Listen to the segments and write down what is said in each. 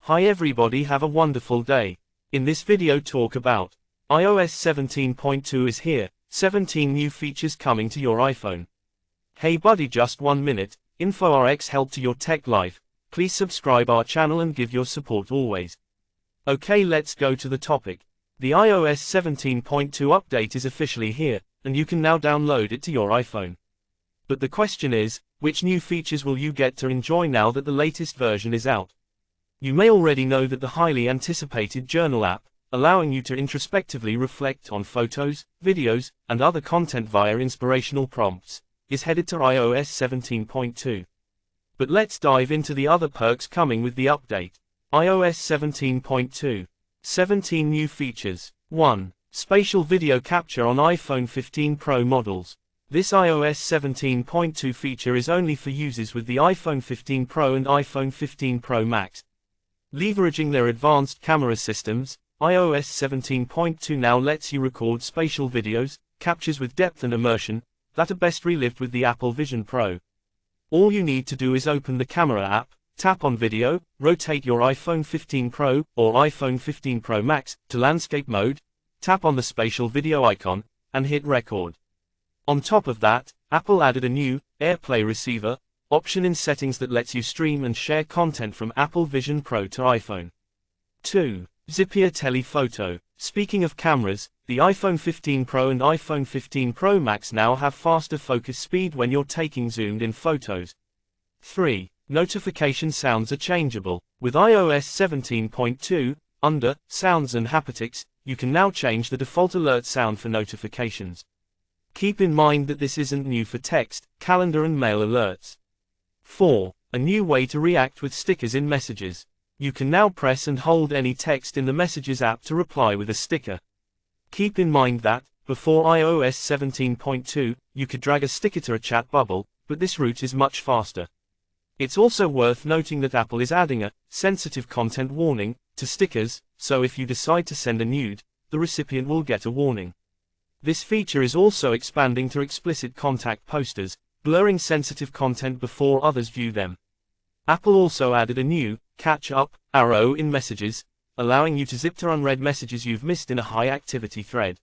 Hi everybody, have a wonderful day. In this video talk about iOS 17.2 is here, 17 new features coming to your iPhone. Hey buddy, just 1 minute, InfoRx help to your tech life. Please subscribe our channel and give your support always. Okay, let's go to the topic. The iOS 17.2 update is officially here, and you can now download it to your iPhone. But the question is, which new features will you get to enjoy now that the latest version is out? You may already know that the highly anticipated Journal app, allowing you to introspectively reflect on photos, videos, and other content via inspirational prompts, is headed to iOS 17.2. But let's dive into the other perks coming with the update. iOS 17.2. 17 new features. 1. Spatial video capture on iPhone 15 Pro models. This iOS 17.2 feature is only for users with the iPhone 15 Pro and iPhone 15 Pro Max. Leveraging their advanced camera systems, iOS 17.2 now lets you record spatial videos, captures with depth and immersion, that are best relived with the Apple Vision Pro. All you need to do is open the camera app, tap on video, rotate your iPhone 15 Pro or iPhone 15 Pro Max to landscape mode, tap on the spatial video icon, and hit record. On top of that, Apple added a new AirPlay receiver option in settings that lets you stream and share content from Apple Vision Pro to iPhone. 2. Zippier Telephoto. Speaking of cameras, the iPhone 15 Pro and iPhone 15 Pro Max now have faster focus speed when you're taking zoomed-in photos. 3. Notification sounds are changeable. With iOS 17.2, under Sounds and Haptics, you can now change the default alert sound for notifications. Keep in mind that this isn't new for text, calendar and mail alerts. 4. A new way to react with stickers in Messages. You can now press and hold any text in the Messages app to reply with a sticker. Keep in mind that, before iOS 17.2, you could drag a sticker to a chat bubble, but this route is much faster. It's also worth noting that Apple is adding a sensitive content warning to stickers, so if you decide to send a nude, the recipient will get a warning. This feature is also expanding to explicit contact posters, blurring sensitive content before others view them. Apple also added a new catch up arrow in Messages, allowing you to zip to unread messages you've missed in a high-activity thread.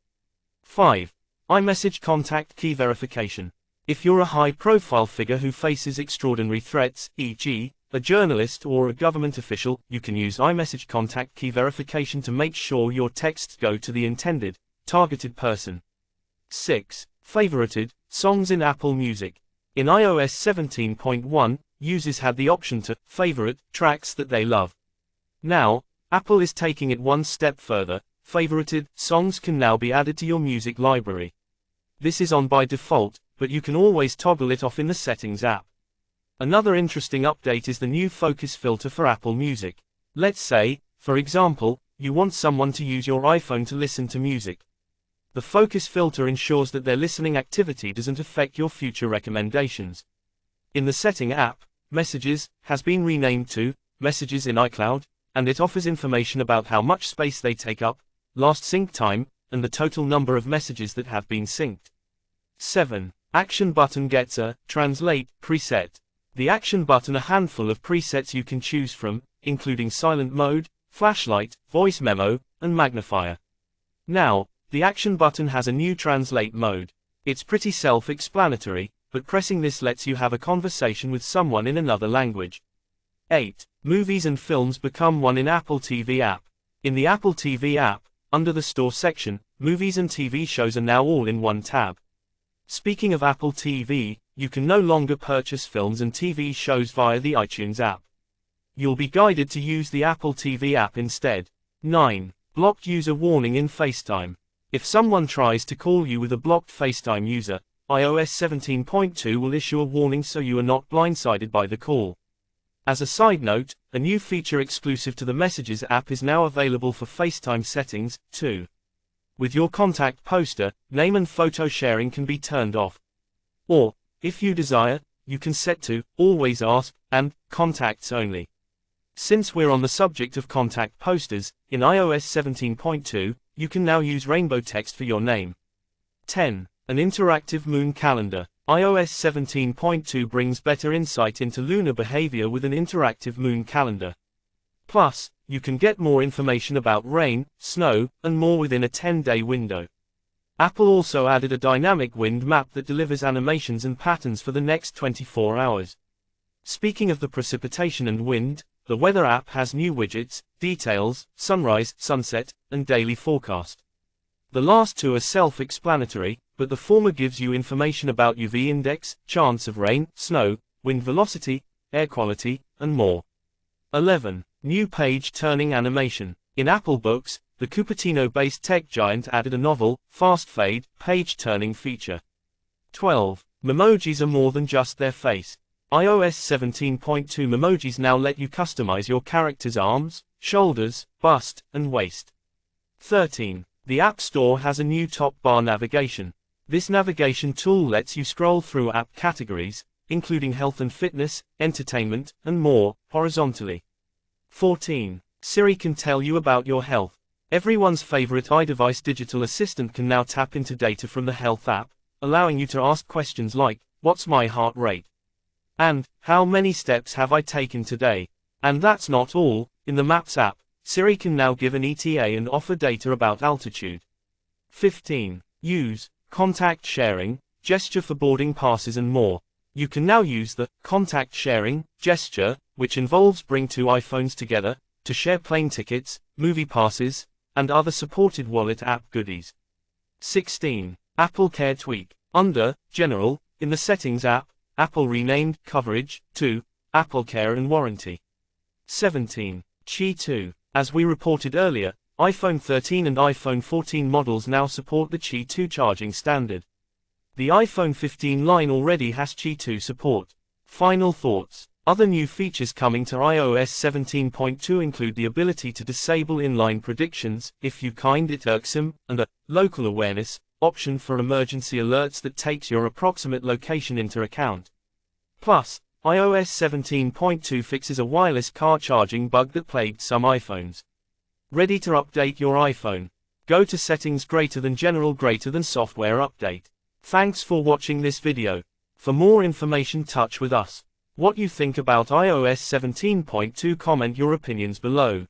5. iMessage contact key verification. If you're a high-profile figure who faces extraordinary threats, e.g., a journalist or a government official, you can use iMessage contact key verification to make sure your texts go to the intended, targeted person. 6. Favorited songs in Apple Music. In iOS 17.1, users had the option to favorite tracks that they love. Now, Apple is taking it one step further. Favorited songs can now be added to your music library. This is on by default, but you can always toggle it off in the Settings app. Another interesting update is the new focus filter for Apple Music. Let's say, for example, you want someone to use your iPhone to listen to music. The focus filter ensures that their listening activity doesn't affect your future recommendations. In the Setting app, Messages has been renamed to Messages in iCloud, and it offers information about how much space they take up, last sync time, and the total number of messages that have been synced. 7. Action button gets a Translate preset. The Action button a handful of presets you can choose from, including silent mode, flashlight, voice memo, and magnifier. Now, the Action button has a new Translate mode. It's pretty self-explanatory, but pressing this lets you have a conversation with someone in another language. 8. Movies and films become one in Apple TV app. In the Apple TV app, under the Store section, movies and TV shows are now all in one tab. Speaking of Apple TV, you can no longer purchase films and TV shows via the iTunes app. You'll be guided to use the Apple TV app instead. 9. Blocked user warning in FaceTime. If someone tries to call you with a blocked FaceTime user, iOS 17.2 will issue a warning so you are not blindsided by the call. As a side note, a new feature exclusive to the Messages app is now available for FaceTime settings, too. With your contact poster, name and photo sharing can be turned off. Or, if you desire, you can set to Always Ask and Contacts Only. Since we're on the subject of contact posters, in iOS 17.2, you can now use rainbow text for your name. 10. An interactive moon calendar. iOS 17.2 brings better insight into lunar behavior with an interactive moon calendar. Plus, you can get more information about rain, snow, and more within a 10-day window. Apple also added a dynamic wind map that delivers animations and patterns for the next 24 hours. Speaking of the precipitation and wind, the weather app has new widgets, details, sunrise, sunset, and daily forecast. The last two are self-explanatory, but the former gives you information about UV index, chance of rain, snow, wind velocity, air quality, and more. 11. New page turning animation. In Apple Books, the Cupertino-based tech giant added a novel, fast fade, page turning feature. 12. Memojis are more than just their face. iOS 17.2 Memojis now let you customize your character's arms, shoulders, bust, and waist. 13. The App Store has a new top bar navigation. This navigation tool lets you scroll through app categories, including health and fitness, entertainment, and more, horizontally. 14. Siri can tell you about your health. Everyone's favorite iDevice digital assistant can now tap into data from the Health app, allowing you to ask questions like, "What's my heart rate?" and "How many steps have I taken today?" And that's not all. In the Maps app, Siri can now give an ETA and offer data about altitude. 15. Use contact sharing, gesture for boarding passes and more. You can now use the contact sharing gesture, which involves bring two iPhones together, to share plane tickets, movie passes, and other supported wallet app goodies. 16. Apple Care tweak. Under General, in the Settings app, Apple renamed Coverage to Apple Care and Warranty. 17. Qi 2. As we reported earlier, iPhone 13 and iPhone 14 models now support the Qi 2 charging standard. The iPhone 15 line already has Qi 2 support. Final thoughts. Other new features coming to iOS 17.2 include the ability to disable inline predictions, if you find it irksome, and a local awareness option for emergency alerts that takes your approximate location into account. Plus, iOS 17.2 fixes a wireless car charging bug that plagued some iPhones. Ready to update your iPhone? Go to Settings General Software Update. Thanks for watching this video. For more information, touch with us. What you think about iOS 17.2, comment your opinions below.